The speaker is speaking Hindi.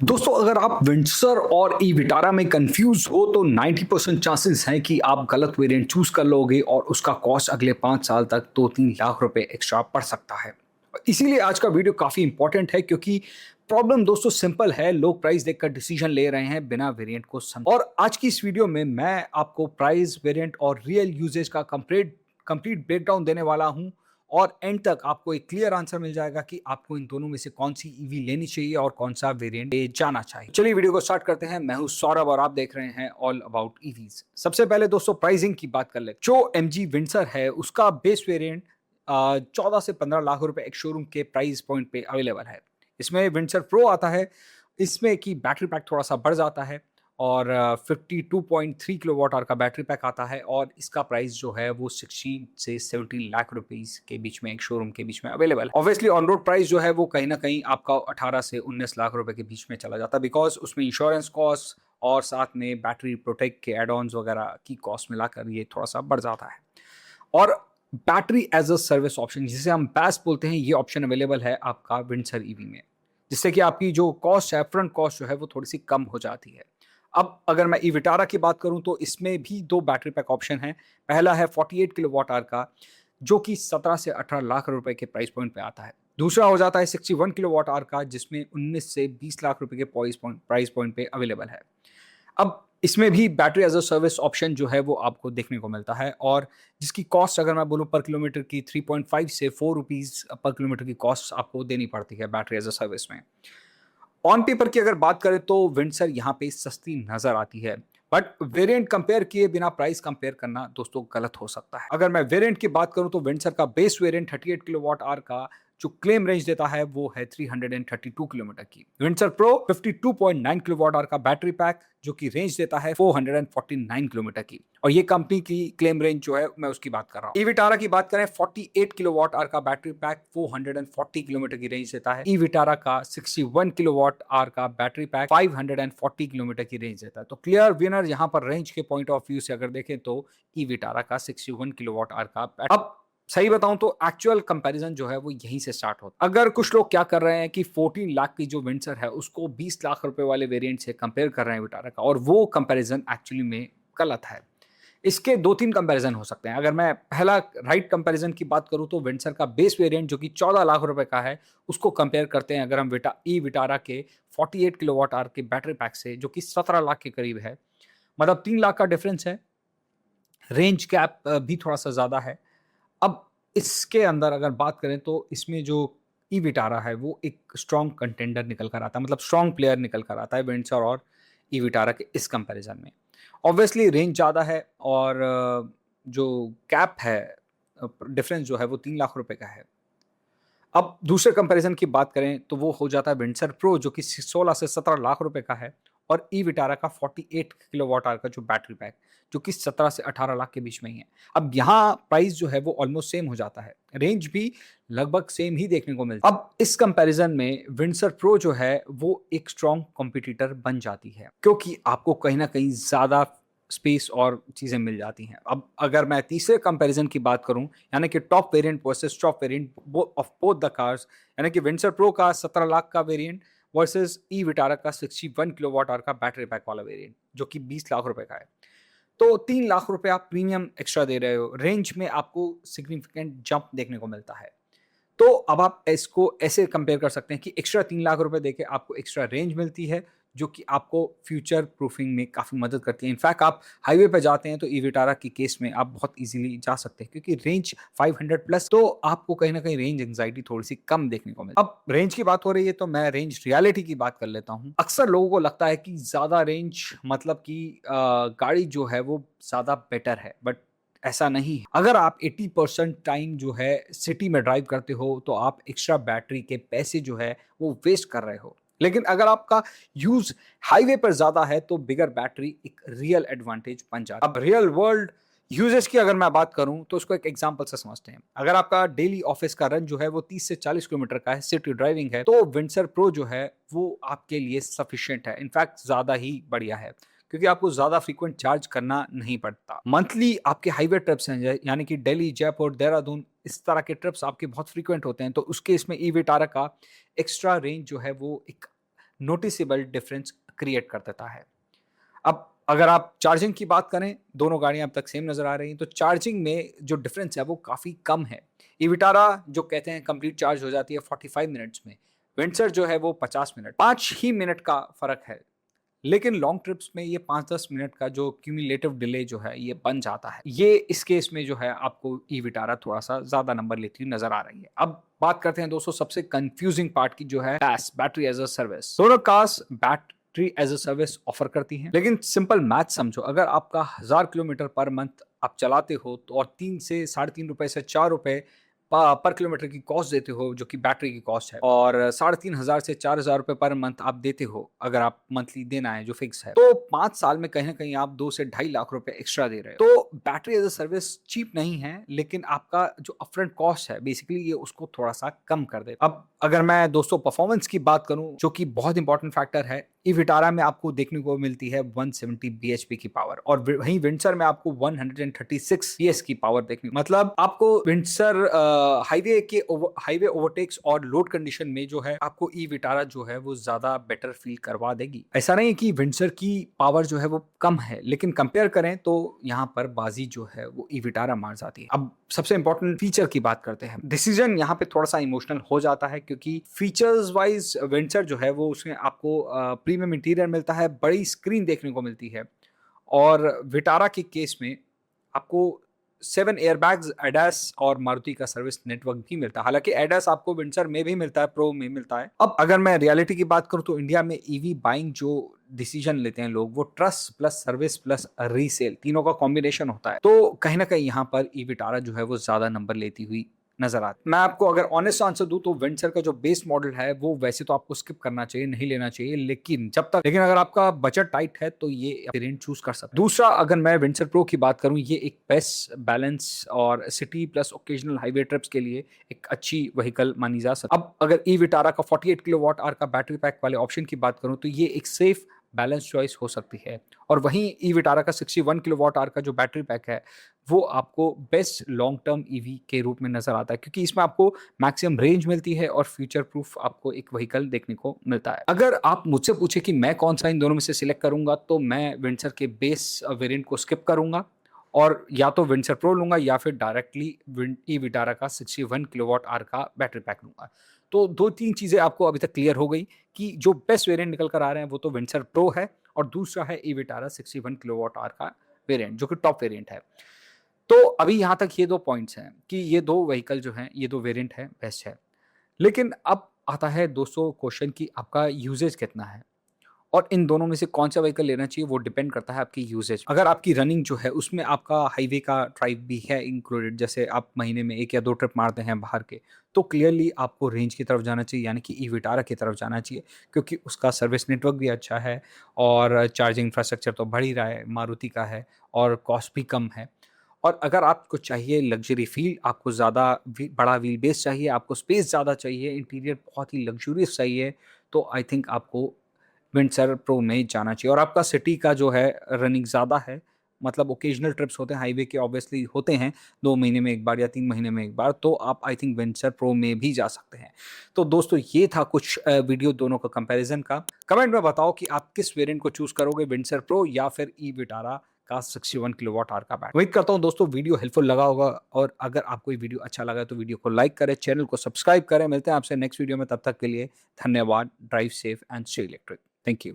दोस्तों अगर आप विंडसर और ई विटारा में कंफ्यूज हो तो 90% चांसेस हैं कि आप गलत वेरिएंट चूज कर लोगे और उसका कॉस्ट अगले 5 साल तक 2-3 लाख रुपए एक्स्ट्रा पड़ सकता है। इसीलिए आज का वीडियो काफी इंपॉर्टेंट है क्योंकि प्रॉब्लम दोस्तों सिंपल है, लोग प्राइस देखकर डिसीजन ले रहे हैं बिना वेरिएंट को समझ। और आज की इस वीडियो में मैं आपको प्राइस, वेरिएंट और रियल यूजेज का कंप्लीट कंप्लीट ब्रेकडाउन देने वाला हूं और एंड तक आपको एक क्लियर आंसर मिल जाएगा कि आपको इन दोनों में से कौन सी ईवी लेनी चाहिए और कौन सा वेरिएंट ले जाना चाहिए। चलिए वीडियो को स्टार्ट करते हैं। मैं हूं सौरभ और आप देख रहे हैं ऑल अबाउट ईवीज। सबसे पहले दोस्तों प्राइसिंग की बात कर ले। जो एमजी विंडसर है उसका बेस वेरिएंट 14 से 15 लाख रुपए एक शोरूम के प्राइस पॉइंट पे अवेलेबल है। इसमें विंडसर प्रो आता है, इसमें की बैटरी पैक थोड़ा सा बढ़ जाता है और 52.3 किलोवाट आवर का बैटरी पैक आता है और इसका प्राइस जो है वो 16 से 17 लाख रुपीस के बीच में एक शोरूम के बीच में अवेलेबल है। ऑब्वियसली ऑन रोड प्राइस जो है वो कहीं ना कहीं आपका 18 से 19 लाख रुपए के बीच में चला जाता है, बिकॉज उसमें इंश्योरेंस कॉस्ट और साथ में बैटरी प्रोटेक्ट के एड ऑन्स वगैरह की कॉस्ट मिलाकर ये थोड़ा सा बढ़ जाता है। और battery as a service option जिसे हम बैस बोलते हैं, ये ऑप्शन अवेलेबल है आपका विंडसर ईवी में, जिससे कि आपकी जो कॉस्ट है, फ्रंट कॉस्ट जो है वो थोड़ी सी कम हो जाती है। अब अगर मैं ई विटारा की बात करूं तो इसमें भी दो बैटरी पैक ऑप्शन है। पहला है 48 किलोवाट आवर का, जो कि 17 से 18 लाख रुपए के प्राइस पॉइंट पे आता है। दूसरा हो जाता है 61 किलोवाट आवर का, जिसमें 19 से 20 लाख रुपए के प्राइस पॉइंट पे अवेलेबल है। अब इसमें भी battery as a service option जो है वो आपको देखने को मिलता है और जिसकी कॉस्ट अगर मैं बोलूँ पर किलोमीटर की 3.5 से 4 रुपीज़ पर किलोमीटर की कॉस्ट आपको देनी पड़ती है बैटरी एज अ सर्विस में। ऑन पेपर की अगर बात करें तो विंडसर यहाँ पे सस्ती नजर आती है, बट वेरिएंट कंपेयर किए बिना प्राइस कंपेयर करना दोस्तों गलत हो सकता है। अगर मैं वेरिएंट की बात करूं तो विंडसर का बेस वेरिएंट 38 किलोवाट आवर का जो क्लेम रेंज देता है वो है 332 किलोमीटर की। विंडसर प्रो 52.9 किलोवाट आवर का बैटरी पैक जो कि रेंज देता है 449 किलोमीटर की, और ये कंपनी की क्लेम रेंज जो है मैं उसकी बात कर रहा हूँ। ई विटारा की बात करें 48 किलोवाट आवर का बैटरी पैक 440 किलोमीटर की रेंज देता है। ई विटारा का 61 किलोवाट आवर का बैटरी पैक 540 किलोमीटर की रेंज देता है। तो क्लियर विनर यहाँ पर रेंज के पॉइंट ऑफ व्यू से अगर देखें तो ई विटारा का 61 किलोवाट आवर का अब सही बताऊं तो एक्चुअल कंपैरिजन जो है वो यहीं से स्टार्ट होता है। अगर कुछ लोग क्या कर रहे हैं कि 14 लाख की जो विंडसर है उसको 20 लाख रुपए वाले वेरिएंट से कंपेयर कर रहे हैं विटारा का, और वो कंपैरिजन एक्चुअली में गलत है। इसके 2-3 कंपैरिजन हो सकते हैं। अगर मैं पहला राइट कंपैरिजन की बात करूं तो विंडसर का बेस वेरिएंट जो कि 14 लाख रुपए का है उसको कंपेयर करते हैं अगर हम ई विटारा के 48 किलोवाट आवर के बैटरी पैक से जो कि 17 लाख के करीब है। मतलब 3 लाख का डिफरेंस है। रेंज गैप भी थोड़ा सा ज़्यादा है। अब इसके अंदर अगर बात करें तो इसमें जो ई विटारा है वो एक स्ट्रॉन्ग कंटेंडर निकल कर आता है, मतलब स्ट्रॉन्ग प्लेयर निकल कर आता है विंडसर और ई विटारा के इस कंपैरिजन में। ऑब्वियसली रेंज ज़्यादा है और जो गैप है, डिफरेंस जो है वो 3 लाख रुपए का है। अब दूसरे कंपैरिजन की बात करें तो वो हो जाता है विंडसर प्रो जो कि 16 से 17 लाख रुपए का है, और ई विटारा का 48 किलोवाट आवर का जो बैटरी पैक जो कि 17 से 18 लाख के बीच में ही है। अब यहाँ प्राइस जो है वो ऑलमोस्ट सेम हो जाता है, रेंज भी लगभग सेम ही देखने को मिलता है। अब इस कंपैरिजन में विंडसर प्रो जो है वो एक स्ट्रॉन्ग कॉम्पिटिटर बन जाती है क्योंकि आपको कहीं ना कहीं ज़्यादा स्पेस और चीज़ें मिल जाती हैं। अब अगर मैं तीसरे कंपैरिजन की बात करूं, यानी कि top variant versus top variant of both the cars, यानी कि विंडसर प्रो का 17 लाख का वेरिएंट वर्सेस ई विटारा का 61 किलोवाट आवर का बैटरी पैक वाला वेरिएंट जो कि 20 लाख रुपए का है, तो 3 लाख रुपए आप प्रीमियम एक्स्ट्रा दे रहे हो। रेंज में आपको सिग्निफिकेंट जंप देखने को मिलता है। तो अब आप इसको ऐसे कंपेयर कर सकते हैं कि एक्स्ट्रा 3 लाख रुपए देके आपको एक्स्ट्रा रेंज मिलती है जो कि आपको फ्यूचर प्रूफिंग में काफ़ी मदद करती है। इनफैक्ट आप हाईवे पे जाते हैं तो ई विटारा की केस में आप बहुत इजीली जा सकते हैं क्योंकि रेंज 500 प्लस, तो आपको कहीं ना कहीं रेंज एंग्जाइटी थोड़ी सी कम देखने को मिलती है। अब रेंज की बात हो रही है तो मैं रेंज रियलिटी की बात कर लेता हूँ। अक्सर लोगों को लगता है कि ज़्यादा रेंज मतलब कि गाड़ी जो है वो ज़्यादा बेटर है, बट ऐसा नहीं है। अगर आप 80% टाइम जो है सिटी में ड्राइव करते हो तो आप एक्स्ट्रा बैटरी के पैसे जो है वो वेस्ट कर रहे हो, लेकिन अगर आपका यूज हाईवे पर ज्यादा है तो बिगर बैटरी एक रियल एडवांटेज बन जाता है। अब रियल वर्ल्ड यूजेस की अगर मैं बात करूं तो उसको एक एग्जांपल से समझते हैं। अगर आपका डेली ऑफिस का रन जो है वो 30 से 40 किलोमीटर का है, सिटी ड्राइविंग है, तो विंडसर प्रो जो है वो आपके लिए सफिशिएंट है, इनफैक्ट ज्यादा ही बढ़िया है क्योंकि आपको ज्यादा फ्रीक्वेंट चार्ज करना नहीं पड़ता। मंथली आपके हाईवे ट्रिप्स हैं यानी कि दिल्ली, जयपुर, देहरादून, इस तरह के ट्रिप्स आपके बहुत फ्रीक्वेंट होते हैं, तो उसके इसमें ई विटारा का एक्स्ट्रा रेंज जो है वो एक नोटिसेबल डिफरेंस क्रिएट कर देता है। अब अगर आप चार्जिंग की बात करें, दोनों गाड़ियाँ अब तक सेम नज़र आ रही हैं, तो चार्जिंग में जो डिफरेंस है वो काफ़ी कम है। ई विटारा जो कहते हैं कंप्लीट चार्ज हो जाती है 45 मिनट्स में, विंडसर जो है वो 50 मिनट, 5 ही मिनट का फ़र्क है। लेकिन लॉन्ग ट्रिप्स में ये 5-10 मिनट का जो क्यूमुलेटिव डिले जो है ये बन जाता है। ये इस केस में जो है आपको ई विटारा थोड़ा-सा ज़्यादा नंबर लेती हुई नज़र आ रही है। अब बात करते हैं दोस्तों सबसे कन्फ्यूजिंग पार्ट की, जो है बैस, बैटरी एज़ अ सर्विस। दोनों cars battery as a service offer करती हैं, लेकिन सिंपल मैथ समझो, अगर आपका 1000 किलोमीटर पर मंथ आप चलाते हो तो और 3 से साढ़े 3 रुपए से 4 रुपए पर किलोमीटर की कॉस्ट देते हो, जो कि बैटरी की कॉस्ट है, और 3,500 से 4,000 रुपए पर मंथ आप देते हो, अगर आप मंथली देना है जो फिक्स है, तो 5 साल में कहीं ना कहीं आप 2 से 2.5 लाख रुपए एक्स्ट्रा दे रहे हो। तो battery as a service cheap नहीं है, लेकिन आपका जो अपफ्रंट कॉस्ट है बेसिकली ये उसको थोड़ा सा कम कर दे। अब अगर मैं दोस्तों परफॉर्मेंस की बात करूं, जो कि बहुत इंपॉर्टेंट फैक्टर है, ई विटारा में आपको देखने को मिलती है 170 bhp की पावर, और वहीं विंडसर में आपको 136 PS की पावर देखने, मतलब आपको विंडसर हाईवे ओवरटेक्स और लोड कंडीशन में जो है आपको ई विटारा जो है वो ज्यादा बेटर फील करवा देगी। ऐसा नहीं है कि विंडसर की पावर जो है वो कम है, लेकिन कंपेयर करें तो यहाँ पर बाजी जो है वो ई विटारा मार जाती है। अब सबसे इंपॉर्टेंट फीचर की बात करते हैं। डिसीजन यहाँ पे थोड़ा सा इमोशनल हो जाता है, क्योंकि फीचर्स वाइज विंडसर जो है वो उसमें आपको प्रीमियम इंटीरियर मिलता है, बड़ी स्क्रीन देखने को मिलती है, और विटारा के केस में आपको 7 एयरबैग्स, एडास और मारुति का सर्विस नेटवर्क भी मिलता है। हालांकि एडास आपको विंडसर में भी मिलता है, प्रो में मिलता है। अब अगर मैं रियलिटी की बात करूं तो इंडिया में ईवी बाइंग जो डिसीजन लेते हैं लोग, वो trust plus service plus resale तीनों का कॉम्बिनेशन होता है। तो कहीं ना कहीं यहाँ पर ई विटारा जो है वो ज्यादा नंबर लेती हुई नजर आती। मैं आपको अगर ऑनेस्ट आंसर दूं तो विंडसर का जो बेस मॉडल है वो वैसे तो आपको स्किप करना चाहिए, नहीं लेना चाहिए, लेकिन अगर आपका बजट टाइट है तो ये वेरिएंट चूज कर सकते हैं। दूसरा, अगर मैं विंडसर प्रो की बात करूं, ये एक बेस्ट बैलेंस और city plus occasional highway trips के लिए एक अच्छी व्हीकल मानी जा सकती है। अब अगर ई विटारा का 48 किलोवाट आवर का बैटरी पैक वाले ऑप्शन की बात करूं तो ये एक सेफ बैलेंस चॉइस हो सकती है, और वहीं ई विटारा का 61 किलोवाट आवर का जो बैटरी पैक है वो आपको बेस्ट लॉन्ग टर्म ईवी के रूप में नजर आता है, क्योंकि इसमें आपको मैक्सिमम रेंज मिलती है और फ्यूचर प्रूफ आपको एक व्हीकल देखने को मिलता है। अगर आप मुझसे पूछे कि मैं कौन सा इन दोनों में से सिलेक्ट करूंगा, तो मैं विंडसर के बेस वेरिएंट को स्किप करूंगा और या तो विंडसर प्रो लूंगा या फिर डायरेक्टली ई विटारा का 61 किलोवाट आवर का बैटरी पैक लूंगा। तो 2-3 चीजें आपको अभी तक क्लियर हो गई कि जो बेस्ट वेरिएंट निकल कर आ रहे हैं वो तो विंडसर प्रो है, और दूसरा है ई विटारा 61 किलोवाट आवर का वेरिएंट, जो कि टॉप वेरिएंट है। तो अभी यहाँ तक ये 2 पॉइंट्स हैं कि ये 2 व्हीकल जो हैं, ये 2 वेरिएंट हैं, बेस्ट है। लेकिन अब आता है दोस्तों क्वेश्चन कि आपका यूसेज कितना है, और इन दोनों में से कौन-सा व्हीकल लेना चाहिए वो डिपेंड करता है आपकी यूसेज। अगर आपकी रनिंग जो है उसमें आपका हाईवे का ड्राइव भी है इंक्लूडेड, जैसे आप महीने में 1 या 2 ट्रिप मारते हैं बाहर के, तो क्लियरली आपको रेंज की तरफ जाना चाहिए, यानी कि ई विटारा की तरफ जाना चाहिए, क्योंकि उसका सर्विस नेटवर्क भी अच्छा है और चार्जिंग इंफ्रास्ट्रक्चर तो बढ़ ही रहा है, मारुति का है, और कॉस्ट भी कम है। और अगर आपको चाहिए लग्जरी फील, आपको ज़्यादा बड़ा व्हील बेस चाहिए, आपको स्पेस ज़्यादा चाहिए, इंटीरियर बहुत ही लग्जूरियस चाहिए, तो आई थिंक आपको विंडसर प्रो में जाना चाहिए। और आपका सिटी का जो है रनिंग ज़्यादा है, मतलब ओकेजनल ट्रिप्स होते हैं हाईवे के, ऑब्वियसली होते हैं 2 महीने में 1 बार या 3 महीने में 1 बार, तो आप आई थिंक विंडसर प्रो में भी जा सकते हैं। तो दोस्तों ये था कुछ वीडियो दोनों का कंपैरिजन का। कमेंट में बताओ कि आप किस वेरिएंट को चूज़ करोगे, विंडसर प्रो या फिर ई विटारा का 61 किलोवाट आवर का बैटरी। उम्मीद करता हूँ दोस्तों वीडियो हेल्पफुल लगा होगा, और अगर आपको ये वीडियो अच्छा लगा तो वीडियो को लाइक करें, चैनल को सब्सक्राइब करें। मिलते हैं आपसे नेक्स्ट वीडियो में, तब तक के लिए धन्यवाद। Drive safe and stay electric. Thank you.